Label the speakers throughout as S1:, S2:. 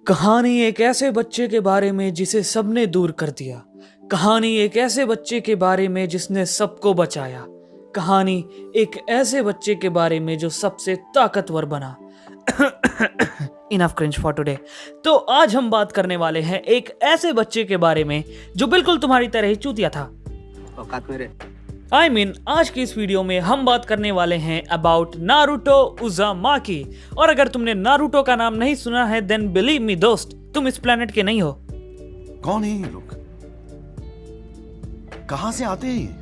S1: कहानी एक ऐसे बच्चे के बारे में जिसे सबने दूर कर दिया। कहानी एक ऐसे बच्चे के बारे में जिसने सबको बचाया। कहानी एक ऐसे बच्चे के बारे में जो सबसे ताकतवर बना। Enough cringe for today. तो आज हम बात करने वाले हैं एक ऐसे बच्चे के बारे में जो बिल्कुल तुम्हारी तरह ही चूतिया था। आज की इस वीडियो में हम बात करने वाले हैं अबाउट नारुतो उज़ामाकी। और अगर तुमने नारुतो का नाम नहीं सुना है देन बिलीव मी दोस्त, तुम इस प्लेनेट के नहीं हो।
S2: कौन है ये लोग? कहां से आते हैं?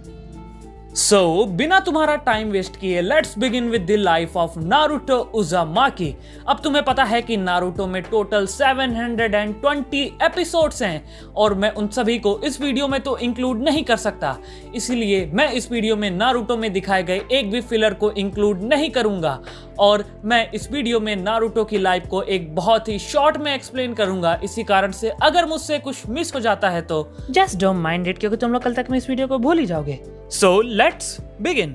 S1: सो बिना तुम्हारा टाइम वेस्ट किए let's begin with the life of Naruto Uzumaki. अब तुम्हें पता है कि नारुतो में टोटल 720 एपिसोड्स हैं और मैं उन सभी को इस वीडियो में तो इंक्लूड नहीं कर सकता, इसलिए मैं इस वीडियो में नारुतो में दिखाए गए एक भी फिलर को इंक्लूड नहीं करूंगा और मैं इस वीडियो में नारुतो की लाइफ को एक बहुत ही शॉर्ट में एक्सप्लेन करूंगा। इसी कारण से अगर मुझसे कुछ मिस हो जाता है तो जस्ट डोंट माइंड इट, क्योंकि तुम लोग कल तक में इस वीडियो को भूल ही जाओगे। So let's begin.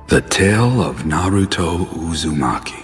S2: The Tale of Naruto Uzumaki।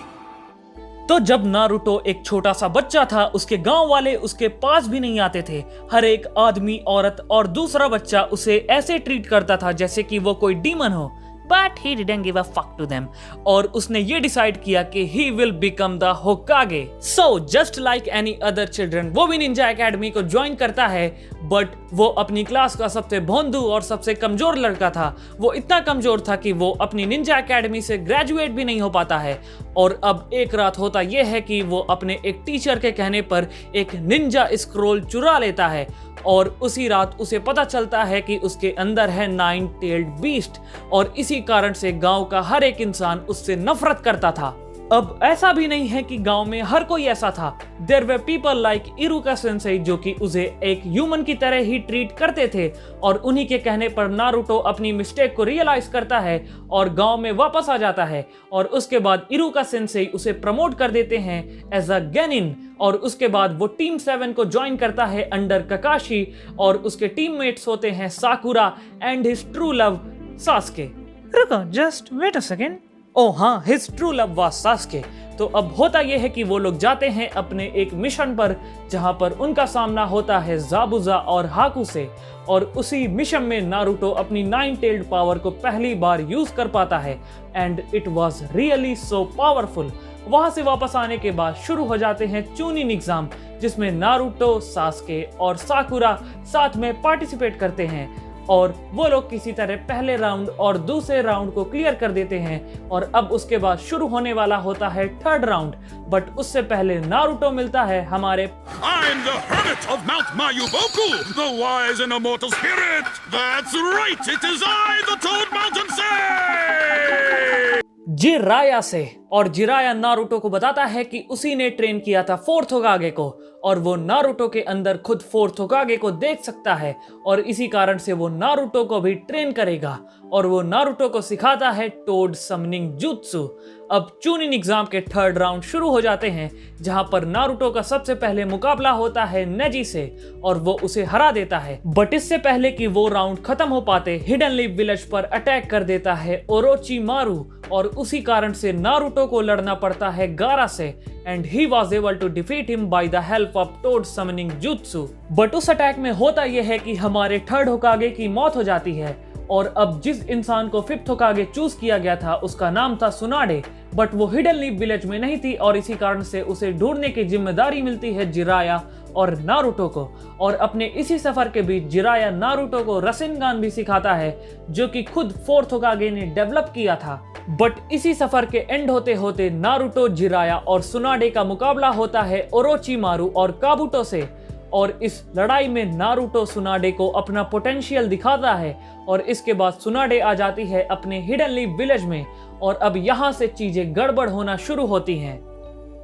S1: तो जब नारुतो एक छोटा सा बच्चा था, उसके गांव वाले उसके पास भी नहीं आते थे। हर एक आदमी, औरत और दूसरा बच्चा उसे ऐसे ट्रीट करता था जैसे कि वो कोई डीमन हो। But he didn't give a fuck to them। और उसने ये डिसाइड किया कि he will become the Hokage। So just like any other children, वो भी निंजा एकेडमी को ज्वाइन करता है, बट वो अपनी क्लास का सबसे भोंदू और सबसे कमजोर लड़का था। वो इतना कमजोर था कि वो अपनी निंजा एकेडमी से ग्रेजुएट भी नहीं हो पाता है। और अब एक रात होता यह है कि वो अपने एक टीचर के कहने पर एक निंजा स्क्रोल चुरा लेता है और उसी रात उसे पता चलता है कि उसके अंदर है 9 टेल्ड बीस्ट और इसी कारण से गांव का हर एक इंसान उससे नफरत करता था। अब ऐसा भी नहीं है कि गांव में हर कोई ऐसा था। There were people like Iruka sensei जो कि उसे एक ह्यूमन की तरह ही ट्रीट करते थे और उन्हीं के कहने पर नारुतो अपनी मिस्टेक को रियलाइज करता है और गांव में वापस आ जाता है। और उसके बाद इरुका सेंसेई उसे प्रमोट कर देते हैं एज अ गेनिन और उसके बाद वो टीम 7 को ज्वाइन करता है अंडर ककाशी और उसके टीममेट्स होते हैं साकुरा and his true love Sasuke. रुको, जस्ट वेट अ सेकेंड। ओह हाँ, his true love was Sasuke. तो अब होता यह है कि वो लोग जाते हैं अपने एक मिशन पर जहां पर उनका सामना होता है ज़ाबुज़ा और हाकू से। और उसी मिशन में नारुतो अपनी 9 टेल्ड पावर को पहली बार यूज कर पाता है and it was really so powerful. वहां से वापस आने के बाद शुरू हो जाते हैं चूनिन एग्जाम, जिसमें नारुतो, सास्के और साकुरा साथ में पार्टिसिपेट करते हैं और वो लोग किसी तरह पहले राउंड और दूसरे राउंड को क्लियर कर देते हैं। और अब उसके बाद शुरू होने वाला होता है 3rd राउंड, बट उससे पहले नारुतो मिलता है हमारे
S3: I'm the hermit of Mount Mayuboku, the wise and immortal spirit. That's right, it is I, the Toad Mountain Sage!
S1: Jiraiya से। और जिराया नारुतो को बताता है कि उसी ने ट्रेन किया था 4th होकागे को और वो नारुतो के अंदर खुद 4th होकागे को देख सकता है और इसी कारण से वो नारुतो को भी ट्रेन करेगा और वो नारुतो को सिखाता है टोड समनिंग जुत्सु। अब चूनिन एग्जाम के 3rd राउंड शुरू हो जाते हैं जहां पर नारुतो का सबसे पहले मुकाबला होता है नेजी से और वो उसे हरा देता है। बट इससे पहले कि वो राउंड खत्म हो पाते हिडन लीफ विलेज पर अटैक कर देता है ओरोचिमारू और उसी कारण से नारुतो को लड़ना पड़ता है गारा से and he was able to defeat him by the help of toad summoning jutsu. But उस अटैक में होता यह है कि हमारे 3rd होकागे की मौत हो जाती है और अब जिस इंसान को 5th होकागे चूज किया गया था उसका नाम था सुनाडे, बट वो हिडन लीफ विलेज में नहीं थी और इसी कारण से उसे ढूंढने की जिम्मेदारी मिलती है जिराया और नारुतो को। और अपने इसी सफर के बीच जिराया नारुतो को रसेनगान भी सिखाता है जो कि खुद 4th होकागे ने डेवलप किया था। बट इसी सफर के एंड होते होते नारुतो, जिराया और सुनाडे का मुकाबला होता है ओरोचिमारू और काबुटो से और इस लड़ाई में नारुतो सुनाडे को अपना पोटेंशियल दिखाता है और इसके बाद सुनाडे आ जाती है अपने हिडन लीफ विलेज में और अब यहाँ से चीजें गड़बड़ होना शुरू होती हैं।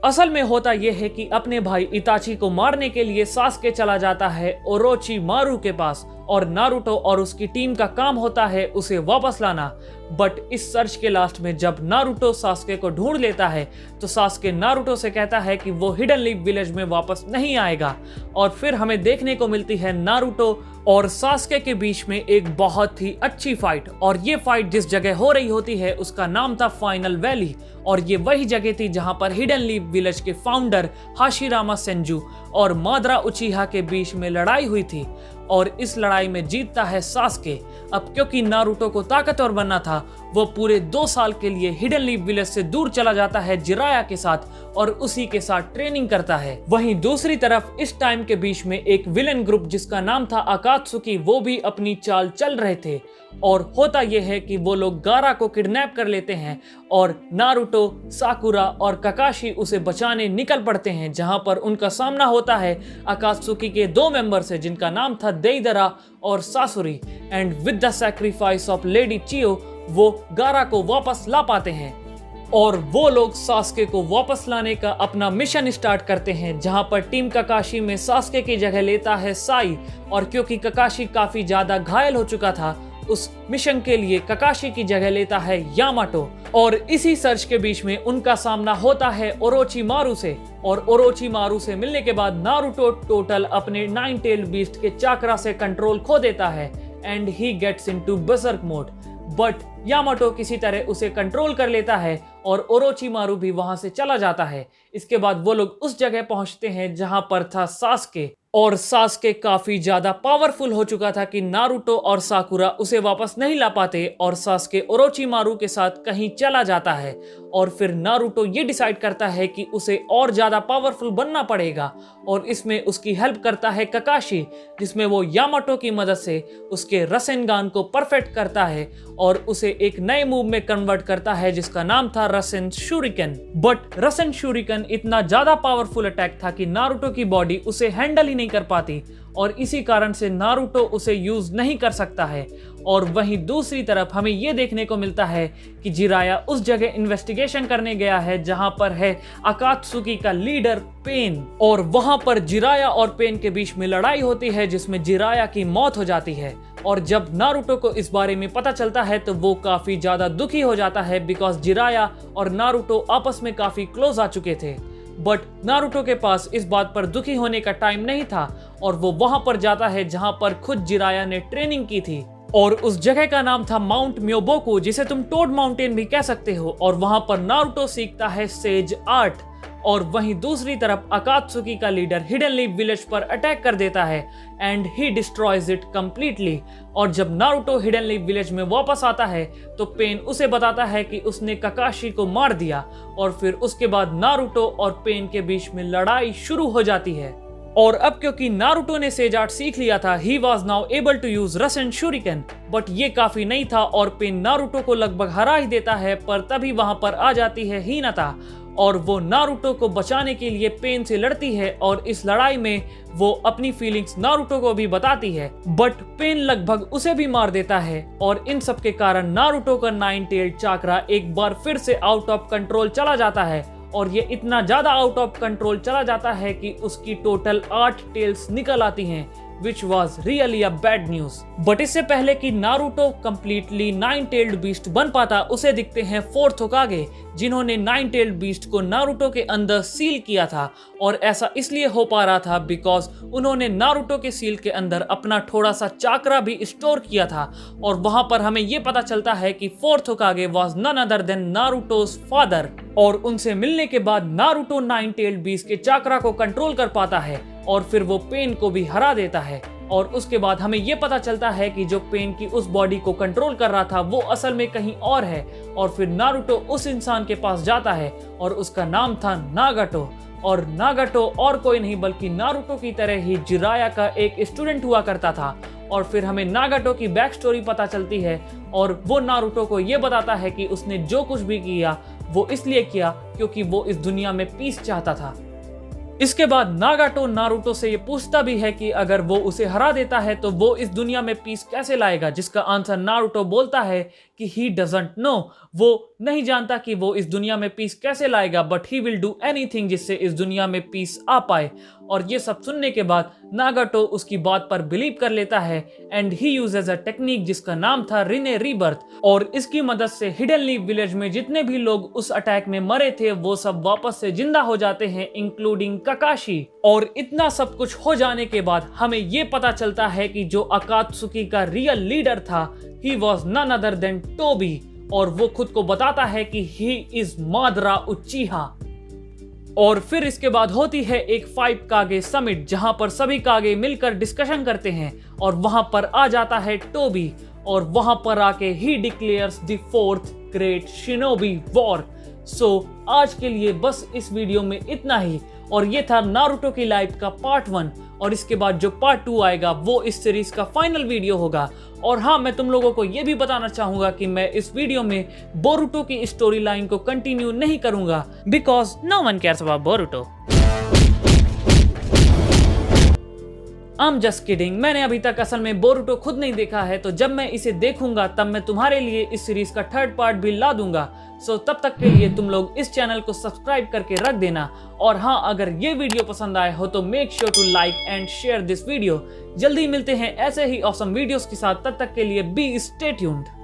S1: असल में होता यह है कि अपने भाई इताची को मारने के लिए सास्के चला जाता है ओरोचिमारू के पास और नारुतो और उसकी टीम का काम होता है उसे वापस लाना। बट इस सर्च के लास्ट में जब नारुतो सास्के को ढूंढ लेता है तो सास्के नारुतो से कहता है कि वो हिडन लीफ विलेज में वापस नहीं आएगा। और फिर हमें देखने को मिलती है नारुतो और सास्के के बीच में एक बहुत ही अच्छी फाइट। और ये फाइट जिस जगह हो रही होती है उसका नाम था फाइनल वैली, और ये वही जगह थी जहां पर हिडन लीफ विलेज के फाउंडर हाशिरामा सेंजू और मादरा उचिहा के बीच में लड़ाई हुई थी। और इस लड़ाई में जीतता है सास्के। अब क्योंकि नारुतो को ताकतवर बनना था, वो पूरे 2 साल के लिए हिडन लीफ विलेज से दूर चला जाता है जिराया के साथ और उसी के साथ ट्रेनिंग करता है। वहीं दूसरी तरफ इस टाइम के बीच में एक विलेन ग्रुप जिसका नाम था अकात्सुकी, वो भी अपनी चाल चल रहे थे। और होता यह है कि वो लोग गारा को किडनैप कर लेते हैं और नारुतो, साकुरा और ककाशी उसे बचाने निकल पड़ते हैं, जहां पर उनका सामना होता है अकात्सुकी के 2 मेंबर से जिनका नाम था देइदरा और Sasori. And with the sacrifice of lady Chiyo वो गारा को वापस ला पाते हैं और वो लोग सास्के को वापस लाने का अपना मिशन स्टार्ट करते हैं, जहां पर टीम ककाशी में सास्के की जगह लेता है साई। और क्योंकि ककाशी काफी ज्यादा घायल हो चुका था, उस मिशन के लिए ककाशी की जगह लेता है यामाटो। और इसी सर्च के बीच में उनका सामना होता है ओरोचिमारू से। और ओरोचिमारू से मिलने के बाद नारुतो टोटल अपने 9 टेल्ड बीस्ट के चाक्रा से कंट्रोल खो देता है and he gets into berserk mode. But Yamato किसी तरह उसे कंट्रोल कर लेता है और ओरोचिमारू भी वहां से चला जाता है। इसके बाद वो लोग उस जगह पहुंचते हैं जहां पर था सास्के। और सास्के काफी ज्यादा पावरफुल हो चुका था कि नारुतो और साकुरा उसे वापस नहीं ला पाते और सास्के ओरोचिमारू के साथ कहीं चला जाता है। और फिर नारुतो ये डिसाइड करता है कि उसे और ज्यादा पावरफुल बनना पड़ेगा और इसमें उसकी हेल्प करता है ककाशी, जिसमें वो यामाटो की मदद से उसके रसेनगान को परफेक्ट करता है और उसे एक नए मूव में कन्वर्ट करता है जिसका नाम था रसेन शूरिकन। बट रसेन शूरिकन इतना ज्यादा पावरफुल अटैक था कि नारुतो की बॉडी उसे हैंडल ही नहीं कर पाती और इसी कारण से नारुतो उसे यूज नहीं कर सकता है। और वहीं दूसरी तरफ हमें यह देखने को मिलता है कि जिराया उस जगह इन्वेस्टिगेशन करने गया है जहां पर है अकात्सुकी का लीडर पेन। और वहां पर जिराया और पेन के बीच में लड़ाई होती है जिसमें जिराया की मौत हो जाती है। और जब नारुतो को इस बारे में पता चलता है तो वो काफी ज्यादा दुखी हो जाता है बिकॉज जिराया और नारुतो आपस में काफी क्लोज आ चुके थे। बट नारुतो के पास इस बात पर दुखी होने का टाइम नहीं था और वो वहां पर जाता है जहां पर खुद जिराया ने ट्रेनिंग की थी। और उस जगह का नाम था माउंट म्योबोकू, जिसे तुम टोड माउंटेन भी कह सकते हो। और वहां पर नारुतो सीखता है सेज आर्ट। और वहीं दूसरी तरफ अकात्सुकी का लीडर हिडन लीफ विलेज पर अटैक कर देता है and he destroys it completely. और जब नारुतो हिडन लीफ विलेज में वापस आता है तो पेन उसे बताता है कि उसने ककाशी को मार दिया। और फिर उसके बाद नारुतो और पेन के बीच में लड़ाई शुरू हो जाती है। और अब क्योंकि नारुतो ने सेज आर्ट सीख लिया था, he was now able to use Rasen Shuriken. But ये काफी नहीं था और पेन नारुतो को लगभग हरा ही देता है। पर तभी वहां पर आ जाती है हिनाता और वो नारुतो को बचाने के लिए पेन से लड़ती है और इस लड़ाई में वो अपनी फीलिंग्स नारुतो को भी बताती है। बट पेन लगभग उसे भी मार देता है और इन सब के कारण नारुतो का 9 टेल्ड चाक्रा एक बार फिर से आउट ऑफ कंट्रोल चला जाता है। और ये इतना ज्यादा आउट ऑफ कंट्रोल चला जाता है कि उसकी टोटल 8 टेल्स निकल आती हैं, which was really a bad news. But इससे पहले कि नारुतो कंप्लीटली 9 टेल्ड बीस्ट बन पाता, उसे दिखते हैं 4th होकागे, जिन्होंने 9 टेल्ड बीस्ट को नारुतो के अंदर सील किया था। और ऐसा इसलिए हो पा रहा था बिकॉज उन्होंने नारुतो के सील के अंदर अपना थोड़ा सा चाक्रा भी स्टोर किया था। और वहां पर हमें यह पता चलता है कि 4th होकागे was none other than नारुतो's father। और उनसे मिलने के बाद नारुतो 9 टेल्ड बीस्ट के चाक्रा को कंट्रोल कर पाता है और फिर वो पेन को भी हरा देता है। और उसके बाद हमें यह पता चलता है कि जो पेन की उस बॉडी को कंट्रोल कर रहा था वो असल में कहीं और है। और फिर नारुतो उस इंसान के पास जाता है और उसका नाम था नागाटो। और नागाटो और कोई नहीं बल्कि नारुतो की तरह ही जिराया का एक स्टूडेंट हुआ करता था। और फिर हमें नागाटो की बैक स्टोरी पता चलती है और वो नारुतो को ये बताता है कि उसने जो कुछ भी किया वो इसलिए किया क्योंकि वो इस दुनिया में पीस चाहता था। इसके बाद नागाटो नारुतो से ये पूछता भी है कि अगर वो उसे हरा देता है तो वो इस दुनिया में पीस कैसे लाएगा, जिसका आंसर नारुतो बोलता है कि ही डजंट नो, वो नहीं जानता कि वो इस दुनिया में पीस कैसे लाएगा, but he will do anything जिससे इस दुनिया में पीस आ पाए। और ये सब सुनने के बाद नागाटो उसकी बात पर बिलीव कर लेता है and he uses a technique जिसका नाम था रिने रीबर्थ, और इसकी मदद से हिडन लीफ विलेज में जितने भी लोग उस अटैक में मरे थे वो सब वापस से जिंदा हो जाते हैं, इंक्लूडिंग काकाशी। और इतना सब कुछ हो जाने के बाद हमें ये पता चलता है कि जो अकात्सुकी का रियल लीडर था he was none other than Toby, और वो खुद को बताता है कि ही इज मादरा उच्चीहा। और फिर इसके बाद होती है एक 5 कागे समिट जहां पर सभी कागे मिलकर डिस्कशन करते हैं, और वहां पर आ जाता है टोबी, और वहां पर आके he declares the 4th great shinobi war. So आज के लिए बस इस वीडियो में इतना ही, और ये था नारुतो की लाइफ का पार्ट 1, और इसके बाद जो पार्ट 2 आएगा वो इस सीरीज का फाइनल वीडियो होगा। और हाँ, मैं तुम लोगों को ये भी बताना चाहूंगा कि मैं इस वीडियो में बोरुतो की स्टोरी लाइन को कंटिन्यू नहीं करूंगा, because no one cares about Boruto. I'm just kidding, मैंने अभी तक असल में बोरुतो खुद नहीं देखा है, तो जब मैं इसे देखूंगा तब मैं तुम्हारे लिए इस सीरीज का 3rd पार्ट भी ला दूंगा। सो तब तक के लिए तुम लोग इस चैनल को सब्सक्राइब करके रख देना। और हाँ, अगर ये वीडियो पसंद आए हो तो make sure to like and share this video. जल्दी मिलते हैं ऐसे ही ऑसम वीडियोस के साथ, तब तक के लिए बी स्टे ट्यून्ड।